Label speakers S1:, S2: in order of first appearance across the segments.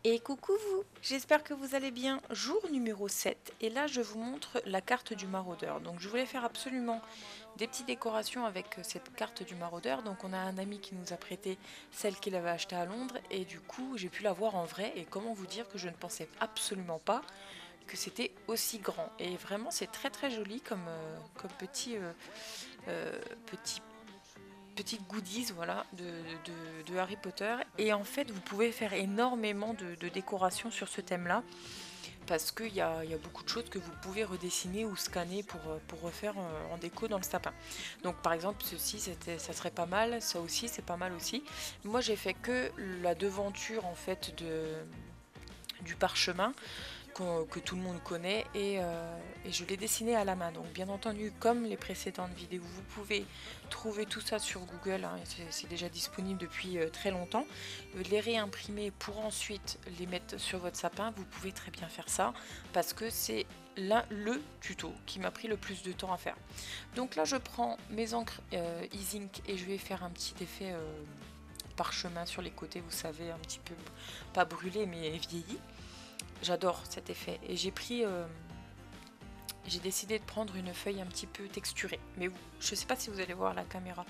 S1: Et coucou vous, j'espère que vous allez bien. Jour numéro 7 et là je vous montre la carte du maraudeur. Donc je voulais faire absolument des petites décorations avec cette carte du maraudeur. Donc on a un ami qui nous a prêté celle qu'il avait achetée à Londres et du coup j'ai pu la voir en vrai. Et comment vous dire que je ne pensais absolument pas que c'était aussi grand. Et vraiment c'est très très joli comme petit petites goodies, voilà, de Harry Potter. Et en fait, vous pouvez faire énormément de décorations sur ce thème-là, parce qu'il y a beaucoup de choses que vous pouvez redessiner ou scanner pour refaire en déco dans le sapin. Donc par exemple, ceci, ça serait pas mal, ça aussi, c'est pas mal aussi. Moi, j'ai fait que la devanture, en fait, du parchemin que tout le monde connaît et je l'ai dessiné à la main. Donc bien entendu, comme les précédentes vidéos, vous pouvez trouver tout ça sur Google, hein, c'est déjà disponible depuis très longtemps. Les réimprimer pour ensuite les mettre sur votre sapin, vous pouvez très bien faire ça parce que c'est le tuto qui m'a pris le plus de temps à faire. Donc là je prends mes encres e-zinc et je vais faire un petit effet parchemin sur les côtés, vous savez, un petit peu pas brûlé mais vieilli. J'adore cet effet et j'ai décidé de prendre une feuille un petit peu texturée. Mais je ne sais pas si vous allez voir la caméra.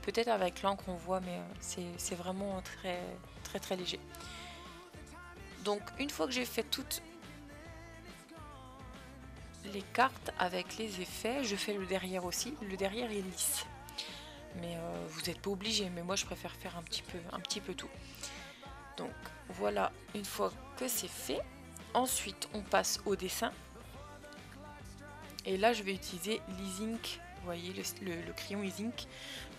S1: Peut-être avec l'encre on voit, mais c'est vraiment très très très léger. Donc une fois que j'ai fait toutes les cartes avec les effets, je fais le derrière aussi. Le derrière est lisse. Mais vous n'êtes pas obligé, mais moi je préfère faire un petit peu tout. Donc voilà, une fois que c'est fait, ensuite on passe au dessin. Et là je vais utiliser l'e-zinc, vous voyez le crayon e-zinc.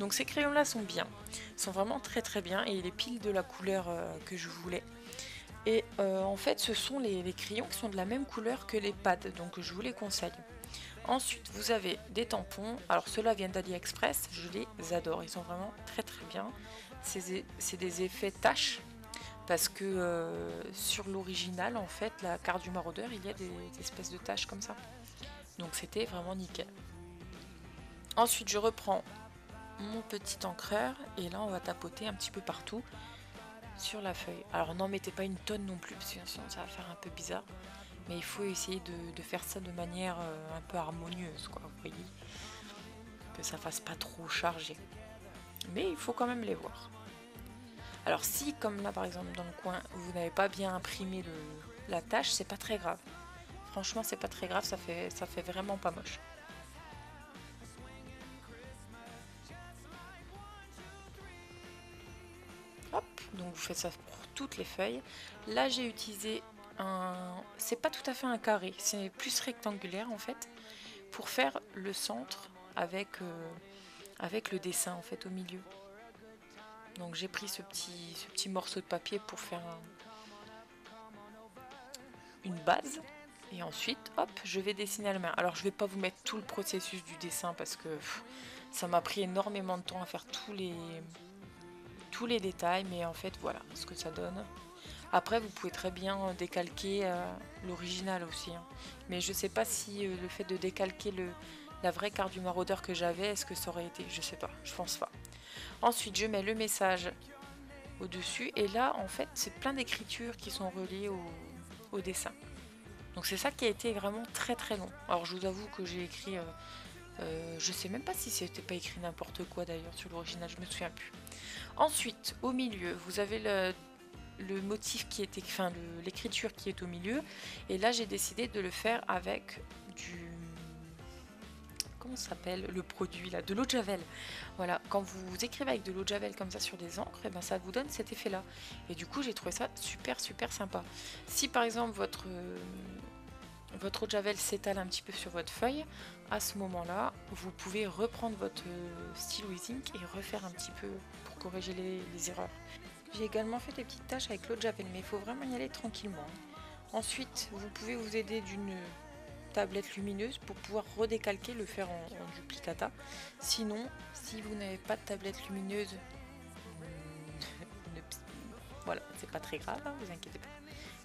S1: Donc ces crayons là sont bien, sont vraiment très très bien et il est pile de la couleur que je voulais. Et en fait ce sont les crayons qui sont de la même couleur que les pads, donc je vous les conseille. Ensuite vous avez des tampons, alors ceux-là viennent d'AliExpress, je les adore, ils sont vraiment très très bien. C'est des effets taches. Parce que sur l'original, en fait, la carte du maraudeur, il y a des espèces de taches comme ça. Donc c'était vraiment nickel. Ensuite, je reprends mon petit encreur et là, on va tapoter un petit peu partout sur la feuille. Alors n'en mettez pas une tonne non plus, parce que sinon ça va faire un peu bizarre. Mais il faut essayer de faire ça de manière un peu harmonieuse, quoi, vous voyez. Que ça fasse pas trop chargé. Mais il faut quand même les voir. Alors si, comme là par exemple dans le coin, vous n'avez pas bien imprimé la tâche, c'est pas très grave. Franchement, c'est pas très grave, ça fait vraiment pas moche. Hop, donc vous faites ça pour toutes les feuilles. Là, j'ai utilisé un... C'est pas tout à fait un carré, c'est plus rectangulaire en fait, pour faire le centre avec le dessin en fait au milieu. Donc j'ai pris ce petit morceau de papier pour faire une base. Et ensuite, hop, je vais dessiner à la main. Alors je vais pas vous mettre tout le processus du dessin parce que ça m'a pris énormément de temps à faire tous les détails, mais en fait voilà ce que ça donne. Après vous pouvez très bien décalquer l'original aussi, hein. Mais je sais pas si le fait de décalquer la vraie carte du maraudeur que j'avais, est-ce que ça aurait été, je sais pas, je pense pas. Ensuite je mets le message au dessus et là en fait c'est plein d'écritures qui sont reliées au dessin. Donc c'est ça qui a été vraiment très très long. Alors je vous avoue que j'ai écrit je sais même pas si c'était pas écrit n'importe quoi d'ailleurs sur l'original, je me souviens plus. Ensuite, au milieu, vous avez le motif qui est, enfin l'écriture qui est au milieu. Et là, j'ai décidé de le faire avec du... Comment ça s'appelle le produit là? De l'eau de javel. Voilà, quand vous écrivez avec de l'eau de javel comme ça sur des encres, et ben ça vous donne cet effet là. Et du coup, j'ai trouvé ça super super sympa. Si par exemple votre eau de javel s'étale un petit peu sur votre feuille, à ce moment-là, vous pouvez reprendre votre stylo e-zinc et refaire un petit peu pour corriger les erreurs. J'ai également fait des petites tâches avec l'eau de javel, mais il faut vraiment y aller tranquillement. Ensuite, vous pouvez vous aider d'une tablette lumineuse pour pouvoir redécalquer, le faire en duplicata. Sinon, si vous n'avez pas de tablette lumineuse, voilà, c'est pas très grave, hein, vous inquiétez pas.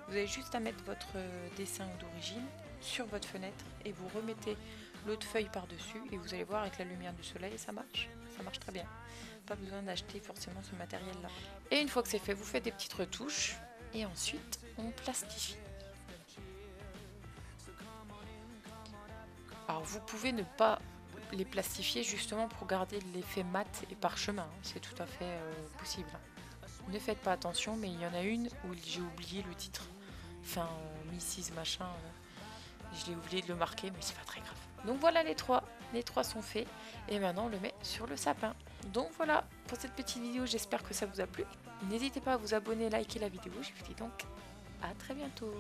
S1: Vous avez juste à mettre votre dessin d'origine sur votre fenêtre et vous remettez l'autre feuille par-dessus et vous allez voir avec la lumière du soleil, ça marche très bien. Pas besoin d'acheter forcément ce matériel là. Et une fois que c'est fait, vous faites des petites retouches Et ensuite, on plastifie. Alors vous pouvez ne pas les plastifier justement pour garder l'effet mat et parchemin, c'est tout à fait possible. Ne faites pas attention, mais il y en a une où j'ai oublié le titre. Enfin, Mrs. machin, je l'ai oublié de le marquer, mais c'est pas très grave. Donc voilà les trois sont faits. Et maintenant on le met sur le sapin. Donc voilà pour cette petite vidéo, j'espère que ça vous a plu. N'hésitez pas à vous abonner, liker la vidéo. Je vous dis donc à très bientôt.